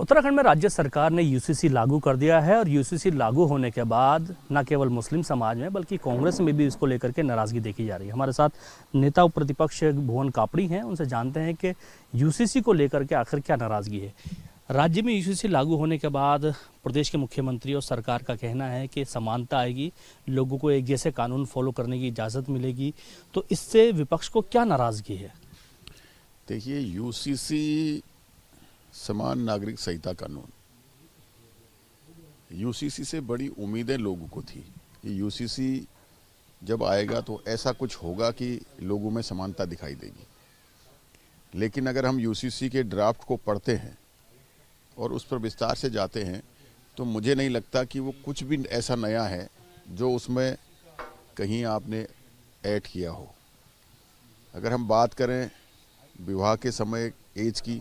उत्तराखंड में राज्य सरकार ने यूसीसी लागू कर दिया है और यूसीसी लागू होने के बाद न केवल मुस्लिम समाज में बल्कि कांग्रेस में भी इसको लेकर के नाराज़गी देखी जा रही है। हमारे साथ नेता प्रतिपक्ष भुवन कापड़ी हैं, उनसे जानते हैं कि यूसीसी को लेकर के आखिर क्या नाराज़गी है। राज्य में यूसीसी लागू होने के बाद प्रदेश के मुख्यमंत्री और सरकार का कहना है कि समानता आएगी, लोगों को एक जैसे कानून फॉलो करने की इजाज़त मिलेगी, तो इससे विपक्ष को क्या नाराज़गी है? देखिए, यूसीसी समान नागरिक संहिता कानून, यूसीसी से बड़ी उम्मीदें लोगों को थी कि यूसीसी जब आएगा तो ऐसा कुछ होगा कि लोगों में समानता दिखाई देगी। लेकिन अगर हम यूसीसी के ड्राफ्ट को पढ़ते हैं और उस पर विस्तार से जाते हैं तो मुझे नहीं लगता कि वो कुछ भी ऐसा नया है जो उसमें कहीं आपने ऐड किया हो। अगर हम बात करें विवाह के समय एज की,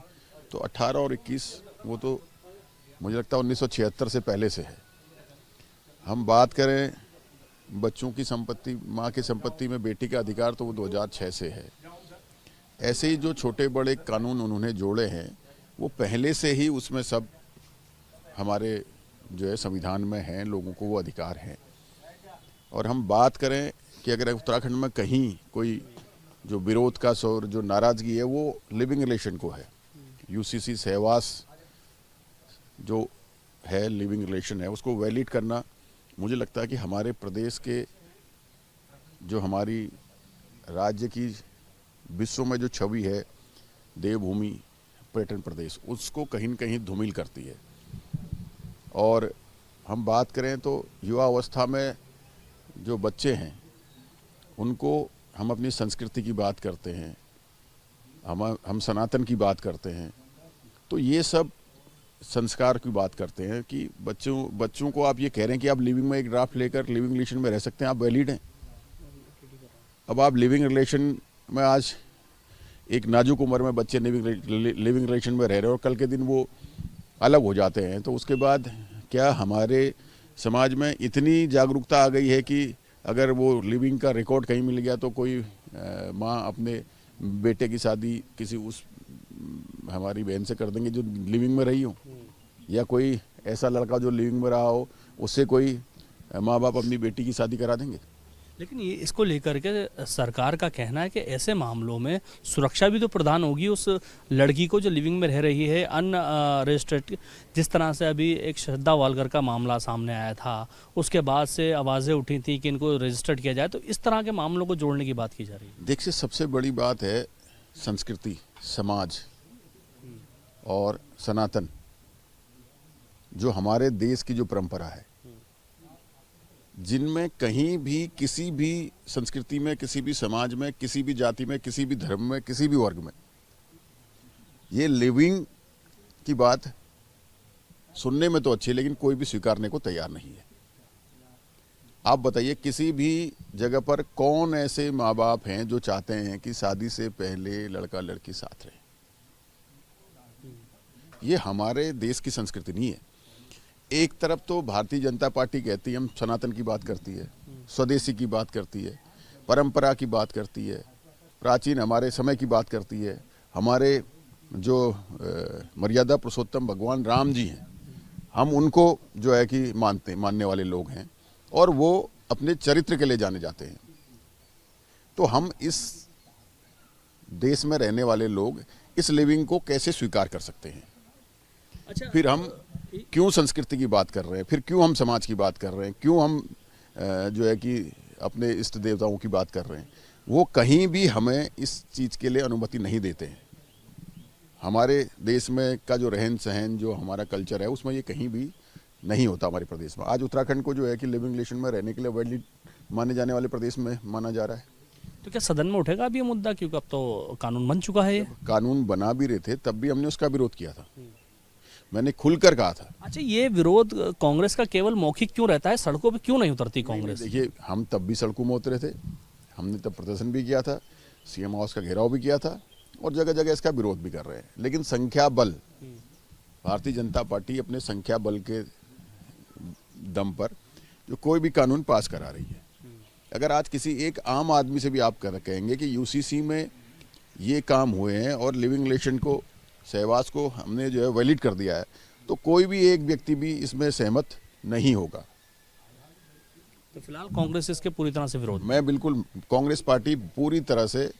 तो 18 और 21 वो तो मुझे लगता है 1976 से पहले से है। हम बात करें बच्चों की संपत्ति, माँ की संपत्ति में बेटी का अधिकार, तो वो 2006 से है। ऐसे ही जो छोटे बड़े कानून उन्होंने जोड़े हैं वो पहले से ही उसमें सब हमारे जो है संविधान में हैं, लोगों को वो अधिकार हैं। और हम बात करें कि अगर उत्तराखंड में कहीं कोई जो विरोध का शोर, जो नाराज़गी है, वो लिविंग रिलेशन को है। यूसीसी सहवास जो है, लिविंग रिलेशन है, उसको वैलिड करना मुझे लगता है कि हमारे प्रदेश के जो हमारी राज्य की विश्व में जो छवि है, देवभूमि पर्यटन प्रदेश, उसको कहीं न कहीं धूमिल करती है। और हम बात करें तो युवा अवस्था में जो बच्चे हैं उनको हम अपनी संस्कृति की बात करते हैं, हम सनातन की बात करते हैं, तो ये सब संस्कार की बात करते हैं कि बच्चों को आप ये कह रहे हैं कि आप लिविंग में एक ड्राफ्ट लेकर लिविंग रिलेशन में रह सकते हैं, आप वैलिड हैं। अब आप लिविंग रिलेशन में आज एक नाजुक उम्र में बच्चे लिविंग रिलेशन में रह रहे हैं और कल के दिन वो अलग हो जाते हैं, तो उसके बाद क्या हमारे समाज में इतनी जागरूकता आ गई है कि अगर वो लिविंग का रिकॉर्ड कहीं मिल गया तो कोई माँ अपने बेटे की शादी किसी उस हमारी बहन से कर देंगे जो लिविंग में रही हो, या कोई ऐसा लड़का जो लिविंग में रहा हो उससे कोई माँ बाप अपनी बेटी की शादी करा देंगे। लेकिन ये इसको लेकर के सरकार का कहना है कि ऐसे मामलों में सुरक्षा भी तो प्रदान होगी उस लड़की को जो लिविंग में रह रही है अनरजिस्टर्ड। जिस तरह से अभी एक श्रद्धा वालकर का मामला सामने आया था, उसके बाद से आवाज़ें उठी थी कि इनको रजिस्टर्ड किया जाए, तो इस तरह के मामलों को जोड़ने की बात की जा रही है। देखिए, सबसे बड़ी बात है संस्कृति, समाज और सनातन, जो हमारे देश की जो परंपरा है, जिनमें कहीं भी किसी भी संस्कृति में, किसी भी समाज में, किसी भी जाति में, किसी भी धर्म में, किसी भी वर्ग में ये लिविंग की बात सुनने में तो अच्छी है लेकिन कोई भी स्वीकारने को तैयार नहीं है। आप बताइए, किसी भी जगह पर कौन ऐसे माँ बाप हैं जो चाहते हैं कि शादी से पहले लड़का लड़की साथ रहे? ये हमारे देश की संस्कृति नहीं है। एक तरफ तो भारतीय जनता पार्टी कहती है, हम सनातन की बात करती है, स्वदेशी की बात करती है, परंपरा की बात करती है, प्राचीन हमारे समय की बात करती है, हमारे जो मर्यादा पुरुषोत्तम भगवान राम जी हैं, हम उनको जो है कि मानने वाले लोग हैं और वो अपने चरित्र के लिए जाने जाते हैं। तो हम इस देश में रहने वाले लोग इस लिविंग को कैसे स्वीकार कर सकते हैं? अच्छा, फिर हम क्यों संस्कृति की बात कर रहे हैं, फिर क्यों हम समाज की बात कर रहे हैं, क्यों हम जो है कि अपने इष्ट देवताओं की बात कर रहे हैं? वो कहीं भी हमें इस चीज़ के लिए अनुमति नहीं देते हैं। हमारे देश में का जो रहन सहन, जो हमारा कल्चर है, उसमें ये कहीं भी नहीं होता हमारे प्रदेश में। आज उत्तराखंड को जो है कि लिविंग रिलेशन में रहने के लिए वैलिड माने जाने वाले प्रदेश में माना जा रहा है। तो क्या सदन में उठेगा अभी ये मुद्दा, क्योंकि अब तो कानून बन चुका है? ये कानून बना भी रहे थे तब भी हमने उसका विरोध किया था, मैंने खुलकर कहा था। अच्छा, ये विरोध कांग्रेस का केवल मौखिक क्यों रहता है? सड़कों पे क्यों नहीं उतरती कांग्रेस? देखिए, हम तब भी सड़कों में उतरे थे, हमने तब प्रदर्शन भी किया था, सीएम हाउस का घेराव भी किया था और जगह जगह इसका विरोध भी कर रहे हैं। लेकिन संख्या बल, भारतीय जनता पार्टी अपने संख्या बल के दम पर जो कोई भी कानून पास करा रही है। अगर आज किसी एक आम आदमी से भी आप कहेंगे कि यूसीसी में ये काम हुए हैं और लिविंग रिलेशन को, सहवास को हमने जो है वैलिड कर दिया है, तो कोई भी एक व्यक्ति भी इसमें सहमत नहीं होगा। तो फिलहाल कांग्रेस इसके पूरी तरह से विरोध। मैं बिल्कुल, कांग्रेस पार्टी पूरी तरह से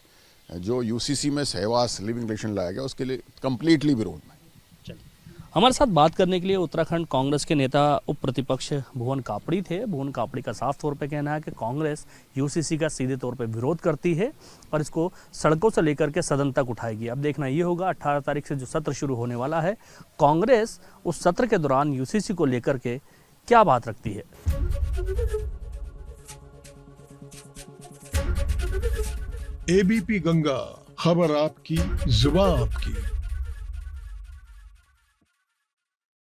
जो यूसीसी में सहवास लिविंग रिलेशन लाया गया उसके लिए कंप्लीटली विरोध में। हमारे साथ बात करने के लिए उत्तराखंड कांग्रेस के नेता उप प्रतिपक्ष भुवन कापड़ी थे। भुवन कापड़ी का साफ तौर पे कहना है कि कांग्रेस यूसीसी का सीधे तौर पे विरोध करती है और इसको सड़कों से लेकर के सदन तक उठाएगी। अब देखना ये होगा 18 तारीख से जो सत्र शुरू होने वाला है, कांग्रेस उस सत्र के दौरान यूसीसी को लेकर के क्या बात रखती है। एबीपी गंगा, खबर आपकी, जुबान आपकी।